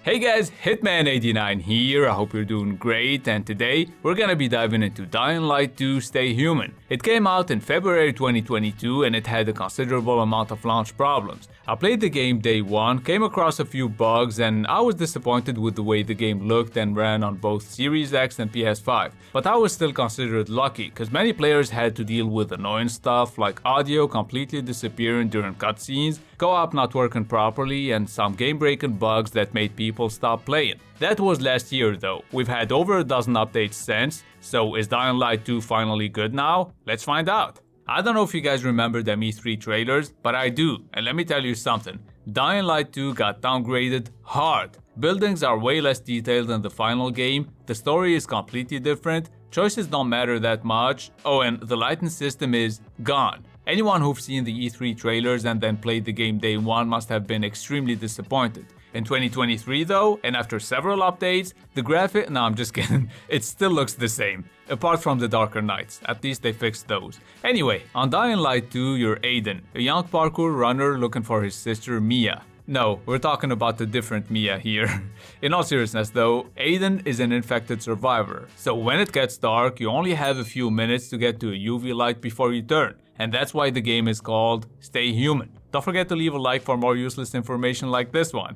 Hey guys, Hitman89 here, I hope you're doing great, and today we're gonna be diving into Dying Light 2 Stay Human. It came out in February 2022 and it had a considerable amount of launch problems. I played the game day one, came across a few bugs, and I was disappointed with the way the game looked and ran on both Series X and PS5. But I was still considered lucky, cause many players had to deal with annoying stuff like audio completely disappearing during cutscenes, co-op not working properly, and some game-breaking bugs that made people stop playing. That was last year though. We've had over a dozen updates since, so is Dying Light 2 finally good now? Let's find out. I don't know if you guys remember them E3 trailers, but I do, and let me tell you something. Dying Light 2 got downgraded hard. Buildings are way less detailed than the final game, the story is completely different, choices don't matter that much, oh and the lighting system is gone. Anyone who've seen the E3 trailers and then played the game day one must have been extremely disappointed. In 2023 though, and after several updates, the graphic— no, I'm just kidding, it still looks the same. Apart from the darker nights, at least they fixed those. Anyway, on Dying Light 2 you're Aiden, a young parkour runner looking for his sister Mia. No, we're talking about a different Mia here. In all seriousness though, Aiden is an infected survivor, so when it gets dark you only have a few minutes to get to a UV light before you turn, and that's why the game is called Stay Human. Don't forget to leave a like for more useless information like this one.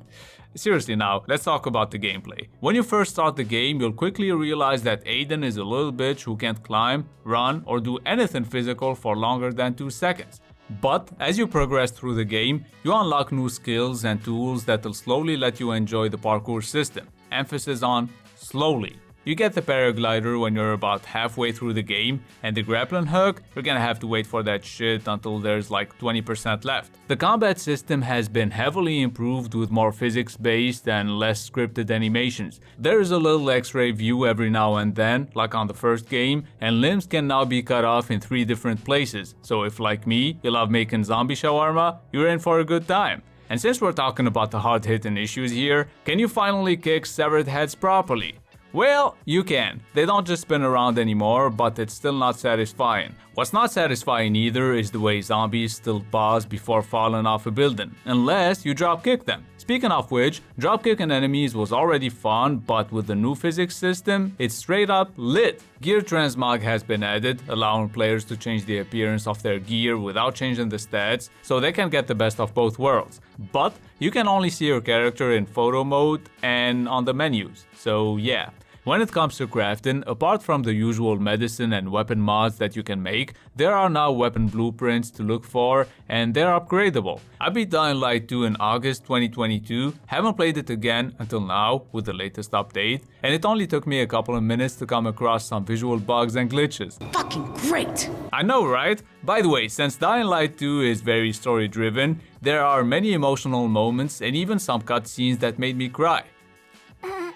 Seriously now, let's talk about the gameplay. When you first start the game, you'll quickly realize that Aiden is a little bitch who can't climb, run, or do anything physical for longer than 2 seconds. But as you progress through the game, you unlock new skills and tools that'll slowly let you enjoy the parkour system. Emphasis on slowly. You get the paraglider when you're about halfway through the game, and the grappling hook, you're gonna have to wait for that shit until there's like 20% left. The combat system has been heavily improved with more physics-based and less scripted animations. There's a little X-ray view every now and then, like on the first game, and limbs can now be cut off in 3 different places, so if like me, you love making zombie shawarma, you're in for a good time. And since we're talking about the hard-hitting issues here, can you finally kick severed heads properly? Well, you can. They don't just spin around anymore, but it's still not satisfying. What's not satisfying either is the way zombies still pause before falling off a building, unless you dropkick them. Speaking of which, dropkicking enemies was already fun, but with the new physics system, it's straight up lit. Gear transmog has been added, allowing players to change the appearance of their gear without changing the stats, so they can get the best of both worlds. But you can only see your character in photo mode and on the menus, so yeah. When it comes to crafting, apart from the usual medicine and weapon mods that you can make, there are now weapon blueprints to look for, and they're upgradable. I beat Dying Light 2 in August 2022, haven't played it again until now with the latest update, and it only took me a couple of minutes to come across some visual bugs and glitches. Fucking great! I know, right? By the way, since Dying Light 2 is very story driven, there are many emotional moments and even some cutscenes that made me cry.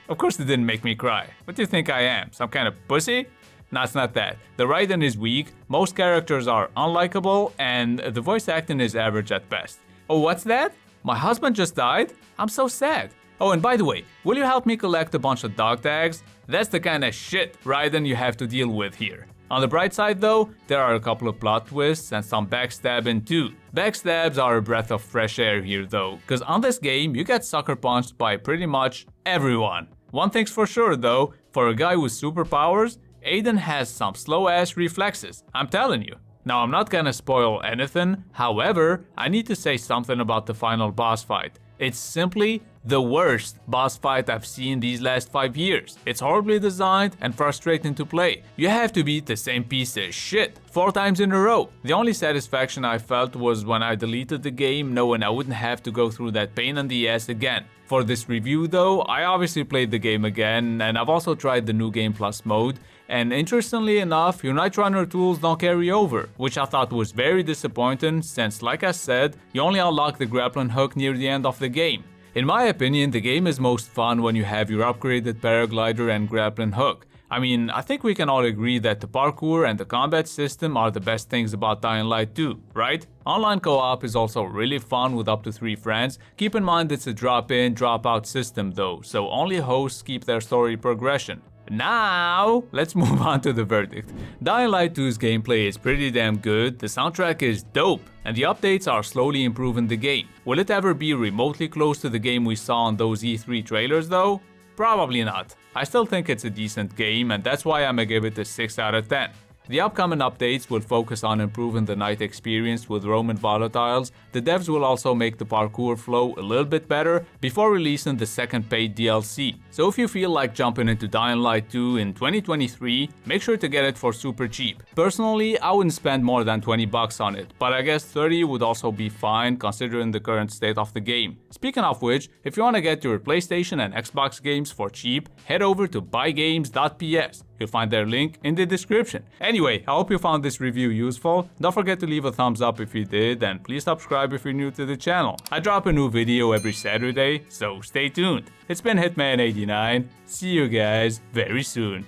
Of course it didn't make me cry. What do you think I am? Some kind of pussy? No, it's not that. The writing is weak, most characters are unlikable, and the voice acting is average at best. Oh, what's that? My husband just died? I'm so sad. Oh, and by the way, will you help me collect a bunch of dog tags? That's the kind of shit writing you have to deal with here. On the bright side though, there are a couple of plot twists and some backstabbing too. Backstabs are a breath of fresh air here though, cause on this game you get sucker punched by pretty much everyone. One thing's for sure though, for a guy with superpowers, Aiden has some slow ass reflexes, I'm telling you. Now I'm not gonna spoil anything, however, I need to say something about the final boss fight. It's simply the worst boss fight I've seen these last 5 years. It's horribly designed and frustrating to play. You have to beat the same piece of shit 4 times in a row. The only satisfaction I felt was when I deleted the game knowing I wouldn't have to go through that pain in the ass again. For this review though, I obviously played the game again, and I've also tried the new Game Plus mode, and interestingly enough, your Night Runner tools don't carry over, which I thought was very disappointing since, like I said, you only unlock the grappling hook near the end of the game. In my opinion, the game is most fun when you have your upgraded paraglider and grappling hook. I mean, I think we can all agree that the parkour and the combat system are the best things about Dying Light 2, right? Online co-op is also really fun with up to 3 friends. Keep in mind it's a drop-in, drop-out system though, so only hosts keep their story progression. Now, let's move on to the verdict. Dying Light 2's gameplay is pretty damn good, the soundtrack is dope, and the updates are slowly improving the game. Will it ever be remotely close to the game we saw on those E3 trailers though? Probably not. I still think it's a decent game, and that's why I'ma give it a 6 out of 10. The upcoming updates will focus on improving the night experience with Roman volatiles. The devs will also make the parkour flow a little bit better before releasing the second paid DLC. So if you feel like jumping into Dying Light 2 in 2023, make sure to get it for super cheap. Personally, I wouldn't spend more than 20 bucks on it, but I guess 30 would also be fine considering the current state of the game. Speaking of which, if you want to get your PlayStation and Xbox games for cheap, head over to buygames.ps. You'll find their link in the description. Anyway, I hope you found this review useful. Don't forget to leave a thumbs up if you did, and please subscribe if you're new to the channel. I drop a new video every Saturday, so stay tuned. It's been Hitman89. See you guys very soon.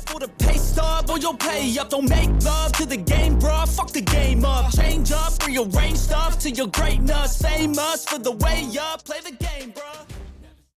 For the pay stub or you'll pay up. Don't make love to the game, bruh. Fuck the game up. Change up, rearrange stuff to your greatness. Famous for the way up. Play the game, bruh.